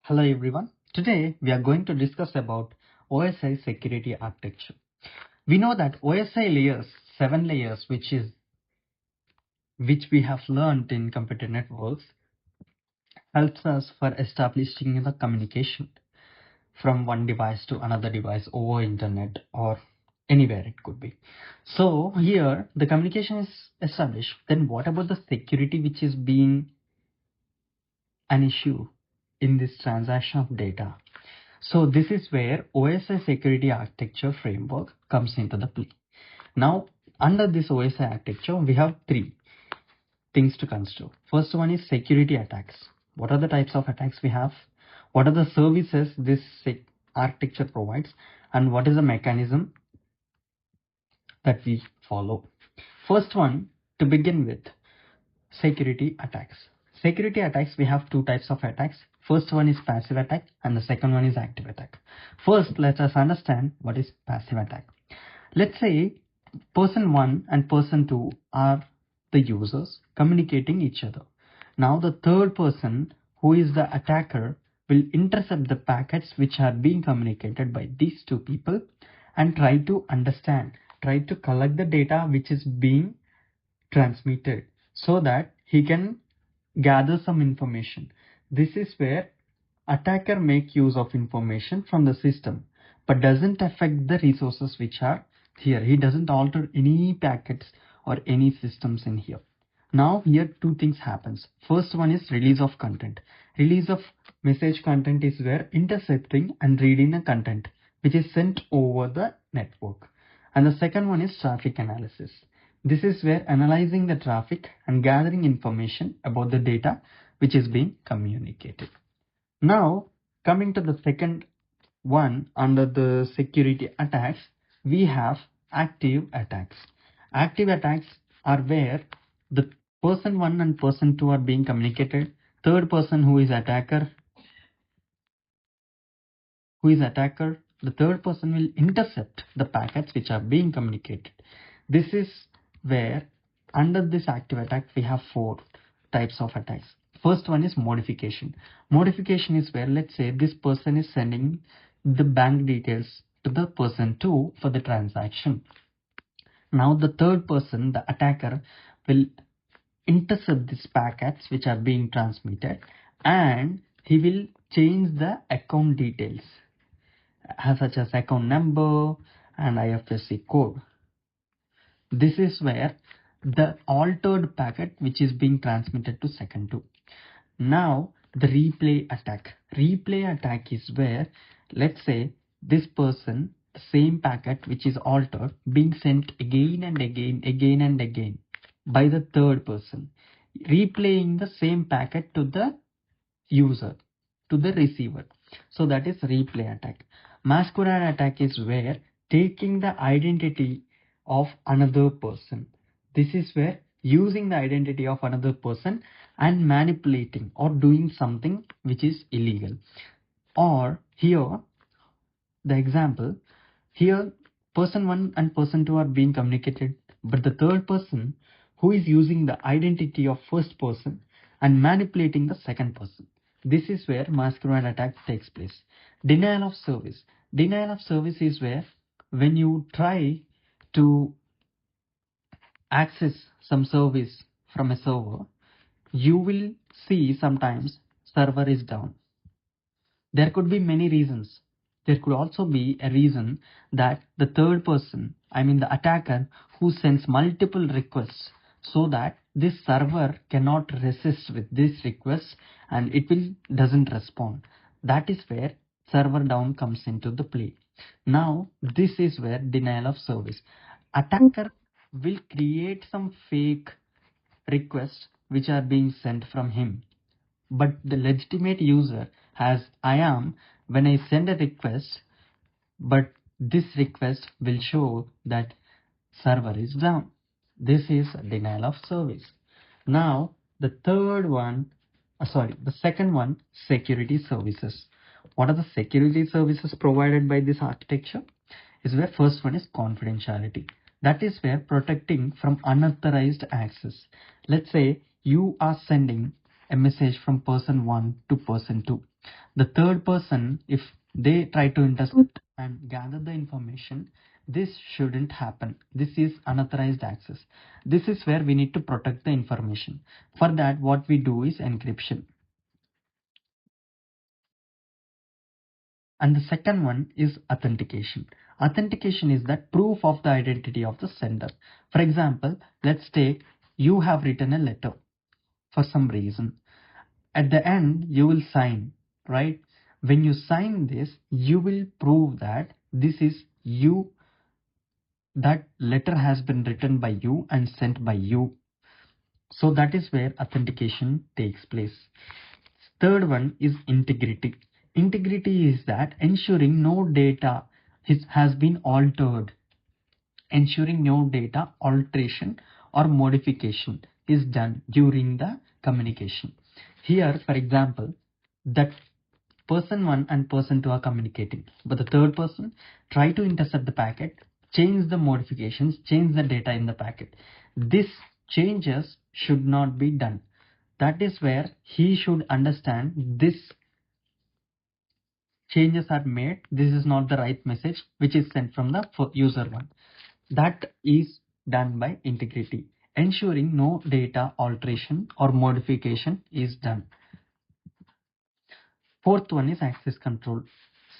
Hello everyone. Today we are going to discuss about OSI Security Architecture. We know that OSI layers, 7 layers, which we have learned in computer networks, helps us for establishing the communication from one device to another device over internet or anywhere it could be. So here the communication is established. Then what about the security which is being an issue in this transaction of data? So this is where OSI Security Architecture framework comes into the play. Now, under this OSI architecture, we have three things to consider. First one is security attacks. What are the types of attacks we have? What are the services this architecture provides? And what is the mechanism that we follow? First one, to begin with, security attacks. Security attacks, we have two types of attacks. First one is passive attack and the second one is active attack. First, let us understand what is passive attack. Let's say person 1 and person 2 are the users communicating each other. Now the third person, who is the attacker, will intercept the packets which are being communicated by these two people and try to understand, try to collect the data which is being transmitted so that he can gather some information. This is where attacker make use of information from the system but doesn't affect the resources which are here. He doesn't alter any packets or any systems in here. Now here two things happens. First one is release of content. Release of message content is where intercepting and reading a content which is sent over the network. And the second one is traffic analysis. This is where analyzing the traffic and gathering information about the data which is being communicated. Now, coming to the second one under the security attacks, we have active attacks. Active attacks are where the person 1 and person 2 are being communicated. Third person, who is attacker, the third person will intercept the packets which are being communicated. This is where under this active attack we have four types of attacks. First one is modification. Modification is where, let's say, this person is sending the bank details to the person 2 for the transaction. Now the third person, the attacker, will intercept these packets which are being transmitted and he will change the account details such as account number and IFSC code. This is where the altered packet which is being transmitted to second 2. Now the replay attack. Replay attack is where, let's say, this person, the same packet which is altered, being sent again and again by the third person, replaying the same packet to the user, to the receiver. So that is replay attack. Masquerade attack is where taking the identity of another person. This is where using the identity of another person and manipulating or doing something which is illegal. Or here, the example, here person 1 and person 2 are being communicated, but the third person, who is using the identity of first person and manipulating the second person. This is where masquerade attack takes place. Denial of service. Denial of service is where when you try to access some service from a server, you will see sometimes server is down. There could be many reasons. There could also be a reason that the third person, I mean the attacker, who sends multiple requests so that this server cannot resist with this request and it doesn't respond. That is where server down comes into the play. Now this is where denial of service. Attacker will create some fake requests which are being sent from him, but the legitimate user has IAM when I send a request, but this request will show that server is down. This is denial of service. Now the second one, security services. What are the security services provided by this architecture? Is where first one is confidentiality. That is where protecting from unauthorized access. Let's say you are sending a message from person 1 to person 2. The third person, if they try to intercept and gather the information, this shouldn't happen. This is unauthorized access. This is where we need to protect the information. For that, what we do is encryption. And the second one is authentication. Authentication is that proof of the identity of the sender. For example, let's take you have written a letter for some reason. At the end, you will sign, right? When you sign this, you will prove that this is you, that letter has been written by you and sent by you. So that is where authentication takes place. Third one is integrity. Integrity is that ensuring no data has been altered. Ensuring no data alteration or modification is done during the communication. Here, for example, that person 1 and person 2 are communicating, but the third person try to intercept the packet, change the modifications, change the data in the packet. This changes should not be done. That is where he should understand this changes are made. This is not the right message which is sent from the user 1. That is done by integrity, ensuring no data alteration or modification is done. Fourth one is access control.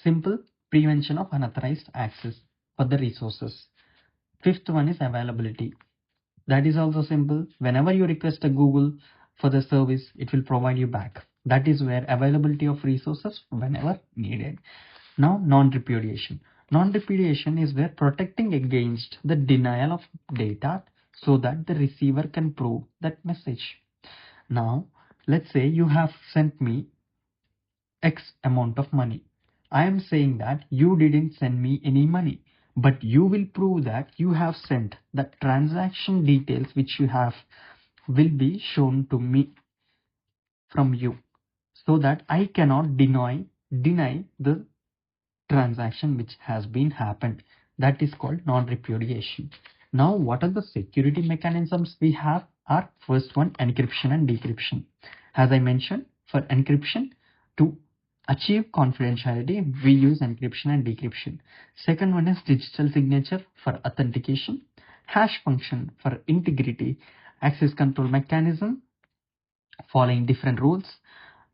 Simple prevention of unauthorized access for the resources. Fifth one is availability. That is also simple. Whenever you request a Google for the service, it will provide you back. That is where availability of resources whenever needed. Now, non-repudiation. Non-repudiation is where protecting against the denial of data so that the receiver can prove that message. Now, let's say you have sent me X amount of money. I am saying that you didn't send me any money, but you will prove that you have sent. The transaction details which you have will be shown to me from you so that I cannot deny the transaction which has been happened. That is called non-repudiation. Now, what are the security mechanisms we have? Are first one, encryption and decryption. As I mentioned, for encryption, to achieve confidentiality, we use encryption and decryption. Second one is digital signature for authentication, hash function for integrity, access control mechanism following different rules,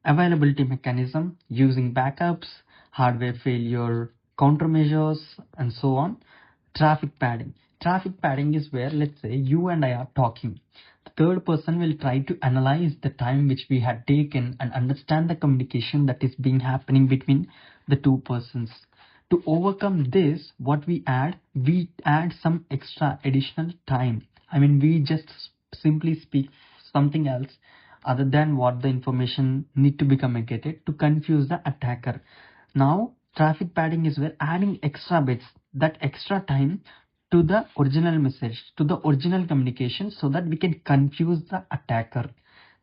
availability mechanism using backups, hardware failure countermeasures, and so on. Traffic padding. Traffic padding is where, let's say, you and I are talking. The third person will try to analyze the time which we had taken and understand the communication that is being happening between the two persons. To overcome this, what we add some extra additional time. I mean, we just simply speak something else other than what the information need to be communicated to confuse the attacker. Now, traffic padding is where adding extra bits, that extra time to the original message, to the original communication so that we can confuse the attacker.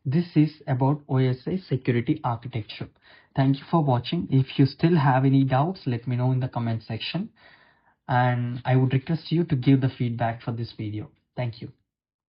This is about OSI Security Architecture. Thank you for watching. If you still have any doubts, let me know in the comment section. And I would request you to give the feedback for this video. Thank you.